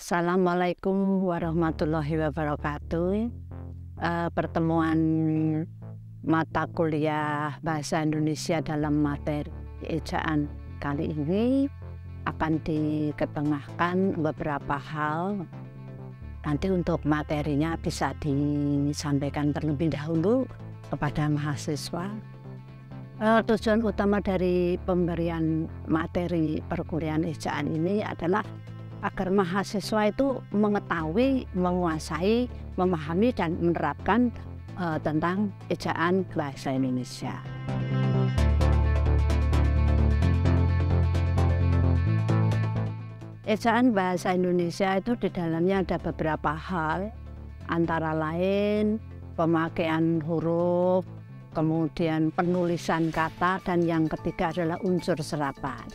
Assalamualaikum warahmatullahi wabarakatuh. Pertemuan mata kuliah Bahasa Indonesia dalam materi ejaan kali ini akan diketengahkan beberapa hal. Nanti untuk materinya bisa disampaikan terlebih dahulu kepada mahasiswa. Tujuan utama dari pemberian materi perkuliahan ejaan ini adalah agar mahasiswa itu mengetahui, menguasai, memahami, dan menerapkan tentang ejaan bahasa Indonesia. Ejaan bahasa Indonesia itu di dalamnya ada beberapa hal, antara lain pemakaian huruf, kemudian penulisan kata, dan yang ketiga adalah unsur serapan.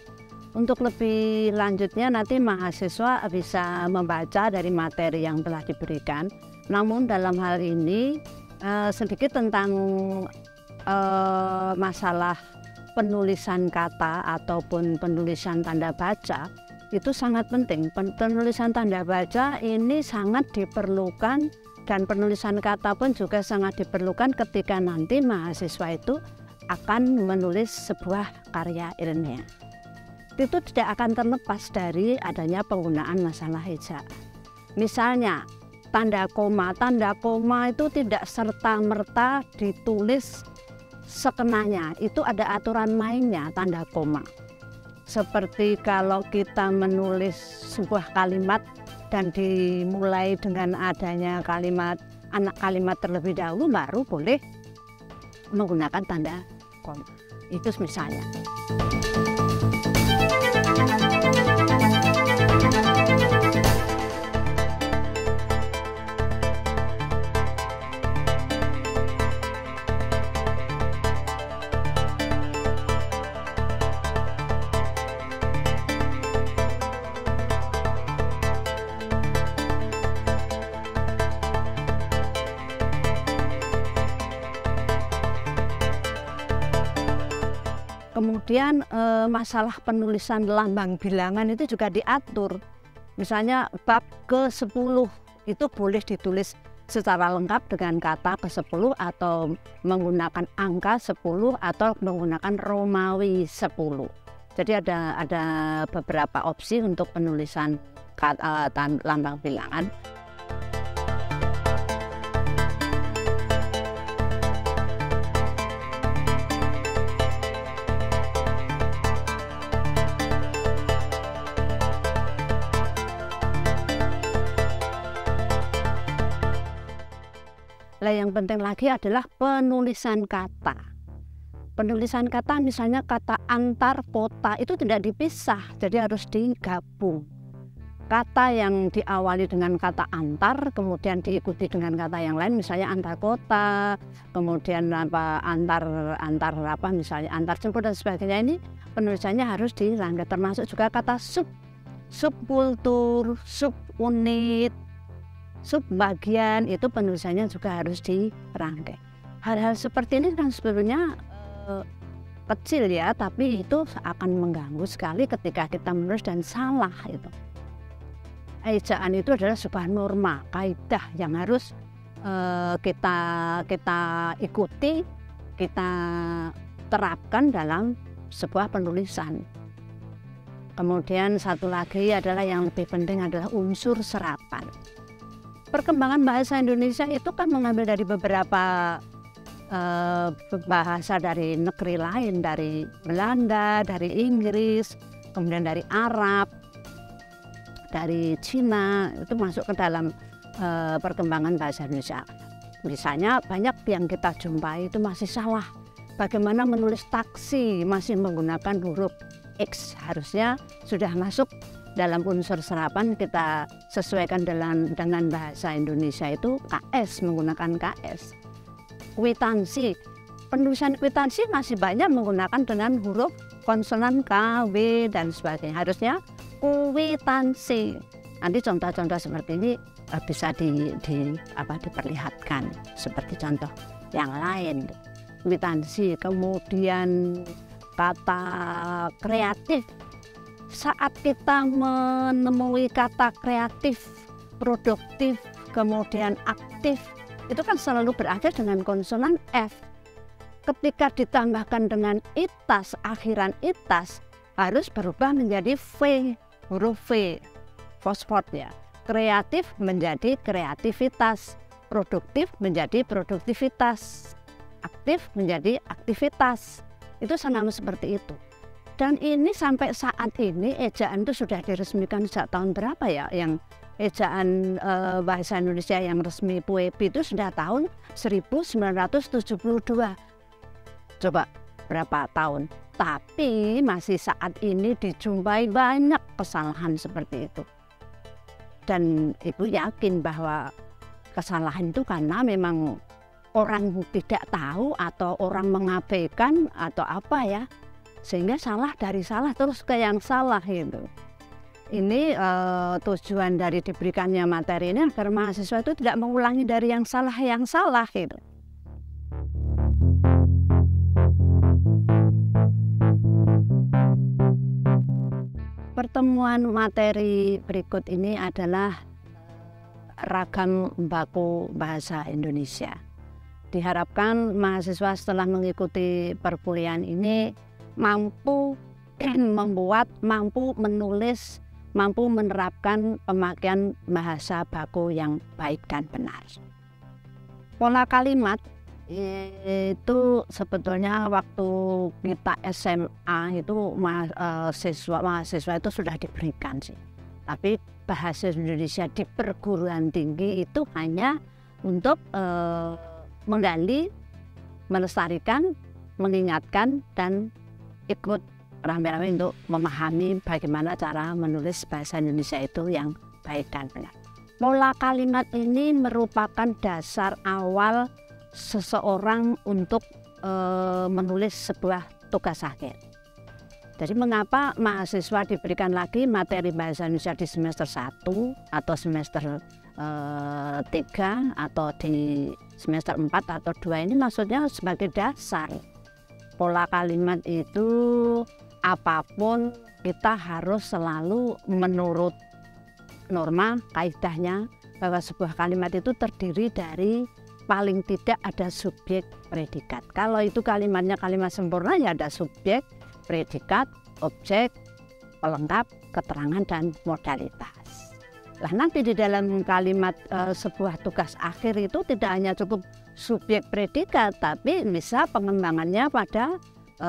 Untuk lebih lanjutnya nanti mahasiswa bisa membaca dari materi yang telah diberikan. Namun dalam hal ini sedikit tentang masalah penulisan kata ataupun penulisan tanda baca itu sangat penting. Penulisan tanda baca ini sangat diperlukan dan penulisan kata pun juga sangat diperlukan ketika nanti mahasiswa itu akan menulis sebuah karya ilmiah. Itu tidak akan terlepas dari adanya penggunaan masalah ejaan. Misalnya tanda koma itu tidak serta-merta ditulis sekenanya, itu ada aturan mainnya tanda koma. Seperti kalau kita menulis sebuah kalimat dan dimulai dengan adanya anak kalimat terlebih dahulu, baru boleh menggunakan tanda koma. Itu misalnya. Kemudian masalah penulisan lambang bilangan itu juga diatur. Misalnya bab ke-10 itu boleh ditulis secara lengkap dengan kata ke-10 atau menggunakan angka 10 atau menggunakan Romawi 10. Jadi ada beberapa opsi untuk penulisan lambang bilangan. Yang penting lagi adalah penulisan kata. Penulisan kata misalnya kata antar kota itu tidak dipisah, jadi harus digabung. Kata yang diawali dengan kata antar, kemudian diikuti dengan kata yang lain, misalnya antar kota, kemudian antar misalnya antar jemput dan sebagainya, ini penulisannya harus dirangkai. Termasuk juga kata subkultur, subunit, subbagian, itu penulisannya juga harus dirangkai. Hal-hal seperti ini kan sebenarnya kecil ya, tapi itu akan mengganggu sekali ketika kita menulis dan salah. Itu ejaan itu adalah sebuah norma, kaidah yang harus kita ikuti, kita terapkan dalam sebuah penulisan. Kemudian satu lagi adalah yang lebih penting adalah unsur serapan. Perkembangan bahasa Indonesia itu kan mengambil dari beberapa bahasa dari negeri lain, dari Belanda, dari Inggris, kemudian dari Arab, dari Cina, itu masuk ke dalam perkembangan bahasa Indonesia. Misalnya banyak yang kita jumpai itu masih salah. Bagaimana menulis taksi masih menggunakan huruf X, harusnya sudah masuk dalam unsur serapan, kita sesuaikan dengan bahasa Indonesia itu KS, menggunakan KS. Kwitansi, penulisan kwitansi masih banyak menggunakan dengan huruf konsonan K, W, dan sebagainya. Harusnya kwitansi. Nanti contoh-contoh seperti ini bisa diperlihatkan seperti contoh yang lain. Kwitansi, kemudian kata kreatif saat kita menemui kata kreatif, produktif, kemudian aktif, itu kan selalu berakhir dengan konsonan F. Ketika ditambahkan dengan itas, akhiran itas harus berubah menjadi V, huruf V, fosfor ya. Kreatif menjadi kreativitas, produktif menjadi produktivitas, aktif menjadi aktivitas. Itu sama seperti itu. Dan ini sampai saat ini ejaan itu sudah diresmikan sejak tahun berapa ya? Yang ejaan bahasa Indonesia yang resmi PUEB itu sudah tahun 1972. Coba berapa tahun? Tapi masih saat ini dijumpai banyak kesalahan seperti itu. Dan Ibu yakin bahwa kesalahan itu karena memang orang tidak tahu atau orang mengabaikan atau apa ya, sehingga salah dari salah terus ke yang salah itu. Ini tujuan dari diberikannya materi ini agar mahasiswa itu tidak mengulangi dari yang salah gitu. Pertemuan materi berikut ini adalah ragam baku bahasa Indonesia. Diharapkan mahasiswa setelah mengikuti perkuliahan ini mampu membuat, mampu menulis, mampu menerapkan pemakaian bahasa baku yang baik dan benar. Pola kalimat itu sebetulnya waktu kita SMA itu mahasiswa itu sudah diberikan sih. Tapi bahasa Indonesia di perguruan tinggi itu hanya untuk menggali, melestarikan, mengingatkan, dan ikut rame-rame untuk memahami bagaimana cara menulis bahasa Indonesia itu yang baik dan benar. Pola kalimat ini merupakan dasar awal seseorang untuk menulis sebuah tugas akhir. Jadi mengapa mahasiswa diberikan lagi materi bahasa Indonesia di semester 1 atau semester 3 atau di semester 4 atau 2 ini maksudnya sebagai dasar. Pola kalimat itu apapun kita harus selalu menurut norma kaidahnya bahwa sebuah kalimat itu terdiri dari paling tidak ada subjek predikat. Kalau itu kalimatnya kalimat sempurna ya ada subjek, predikat, objek, pelengkap, keterangan, dan modalitas. Nah nanti di dalam kalimat sebuah tugas akhir itu tidak hanya cukup subjek predikat, tapi bisa pengembangannya pada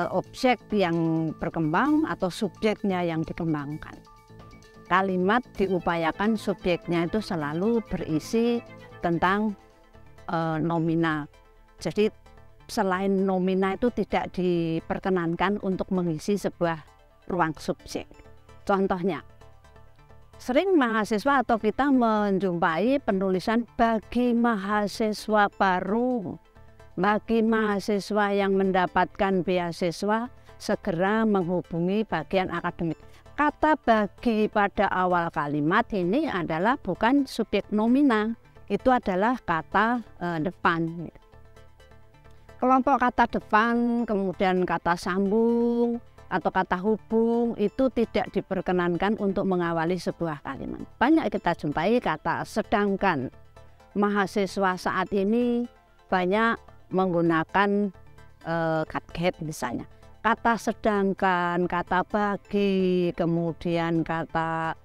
objek yang berkembang atau subjeknya yang dikembangkan. Kalimat diupayakan subjeknya itu selalu berisi tentang nomina. Jadi selain nomina itu tidak diperkenankan untuk mengisi sebuah ruang subjek. Contohnya, sering mahasiswa atau kita menjumpai penulisan bagi mahasiswa baru, bagi mahasiswa yang mendapatkan beasiswa segera menghubungi bagian akademik. Kata bagi pada awal kalimat ini adalah bukan subjek nomina, itu adalah kata depan. Kelompok kata depan, kemudian kata sambung atau kata hubung itu tidak diperkenankan untuk mengawali sebuah kalimat. Banyak kita jumpai kata sedangkan. Mahasiswa saat ini banyak menggunakan katget misalnya. Kata sedangkan, kata bagi, kemudian kata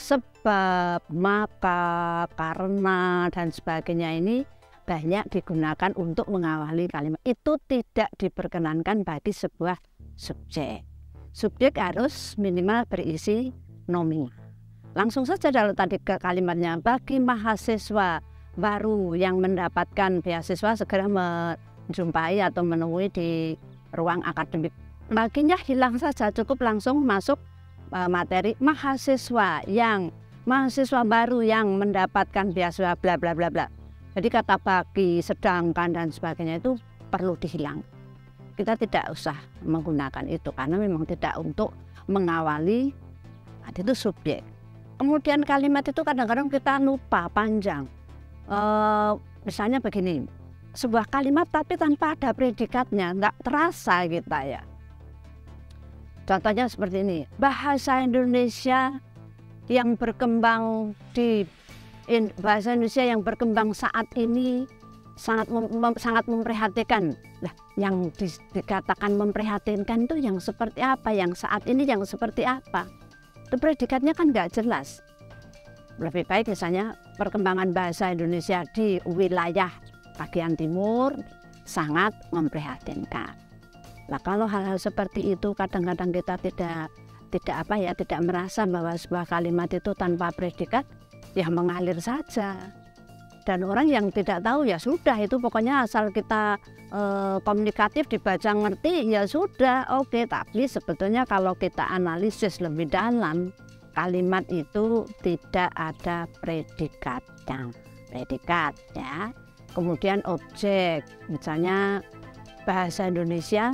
sebab, maka, karena, dan sebagainya ini banyak digunakan untuk mengawali kalimat. Itu tidak diperkenankan bagi sebuah subjek. Subjek harus minimal berisi nomina. Langsung saja kalau tadi ke kalimatnya bagi mahasiswa baru yang mendapatkan beasiswa segera menjumpai atau menemui di ruang akademik. Baginya hilang saja, cukup langsung masuk materi mahasiswa baru yang mendapatkan beasiswa bla bla bla bla. Jadi kata bagi, sedangkan, dan sebagainya itu perlu dihilang. Kita tidak usah menggunakan itu karena memang tidak untuk mengawali, itu subjek. Kemudian kalimat itu kadang-kadang kita lupa panjang. Misalnya begini, sebuah kalimat tapi tanpa ada predikatnya, nggak terasa kita ya. Contohnya seperti ini, bahasa Indonesia yang berkembang bahasa Indonesia yang berkembang saat ini sangat memprihatinkan. Nah, yang dikatakan memprihatinkan itu yang seperti apa? Yang saat ini yang seperti apa? Itu predikatnya kan nggak jelas. Lebih baik misalnya perkembangan bahasa Indonesia di wilayah bagian timur sangat memprihatinkan. Nah, kalau hal-hal seperti itu kadang-kadang kita tidak merasa bahwa sebuah kalimat itu tanpa predikat ya mengalir saja. Dan orang yang tidak tahu ya sudah, itu pokoknya asal kita komunikatif, dibaca ngerti ya sudah, oke. Tapi sebetulnya kalau kita analisis lebih dalam, kalimat itu tidak ada predikatnya. Predikat ya. Kemudian objek, misalnya bahasa Indonesia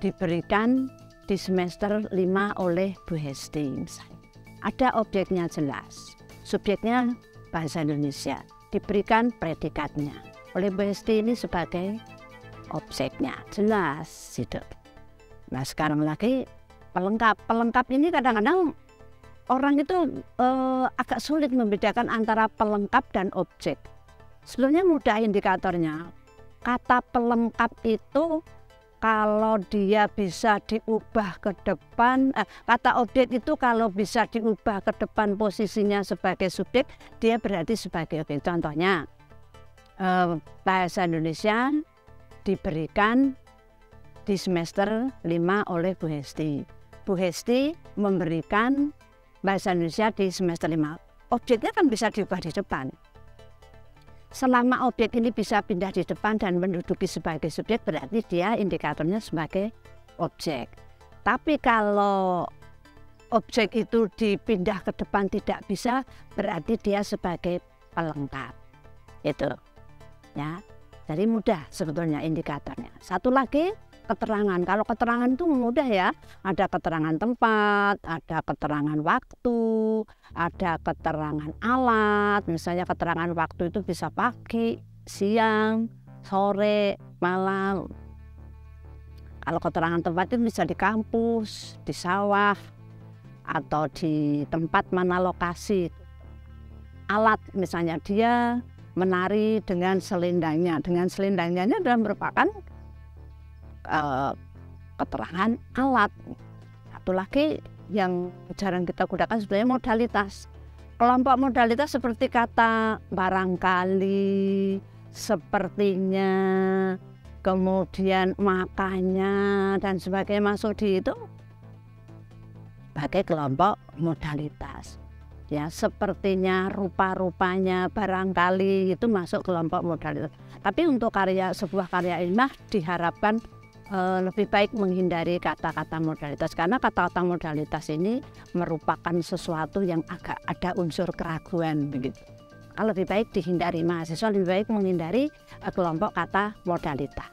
diberikan di semester 5 oleh Bu Hesti misalnya. Ada objeknya jelas, subjeknya bahasa Indonesia, diberikan predikatnya oleh Bu Hesti ini sebagai objeknya jelas gitu. Nah, sekarang lagi pelengkap ini kadang-kadang orang itu agak sulit membedakan antara pelengkap dan objek. Sebenarnya mudah indikatornya. Kata pelengkap itu kalau dia bisa diubah ke depan, kata objek itu kalau bisa diubah ke depan posisinya sebagai subjek, dia berarti sebagai objek. Contohnya, bahasa Indonesia diberikan di semester 5 oleh Bu Hesti. Bu Hesti memberikan bahasa Indonesia di semester 5. Objeknya kan bisa diubah di depan. Selama objek ini bisa pindah di depan dan menduduki sebagai subjek, berarti dia indikatornya sebagai objek. Tapi kalau objek itu dipindah ke depan tidak bisa, berarti dia sebagai pelengkap. Itu ya. Jadi mudah sebetulnya indikatornya. Satu lagi keterangan. Kalau keterangan itu mudah ya. Ada keterangan tempat, ada keterangan waktu, ada keterangan alat. Misalnya keterangan waktu itu bisa pagi, siang, sore, malam. Kalau keterangan tempat itu bisa di kampus, di sawah, atau di tempat mana lokasi. Alat misalnya dia menari dengan selendangnya. Dengan selendangnya adalah merupakan keterangan alat. Satu lagi yang jarang kita gunakan sebenarnya modalitas. Kelompok modalitas seperti kata barangkali, sepertinya, kemudian makanya dan sebagainya masuk di itu sebagai kelompok modalitas. Ya, sepertinya, rupa-rupanya, barangkali itu masuk kelompok modalitas. Tapi untuk sebuah karya ilmiah diharapkan lebih baik menghindari kata-kata modalitas, karena kata-kata modalitas ini merupakan sesuatu yang agak ada unsur keraguan begitu. Lebih baik dihindari, mahasiswa lebih baik menghindari kelompok kata modalitas.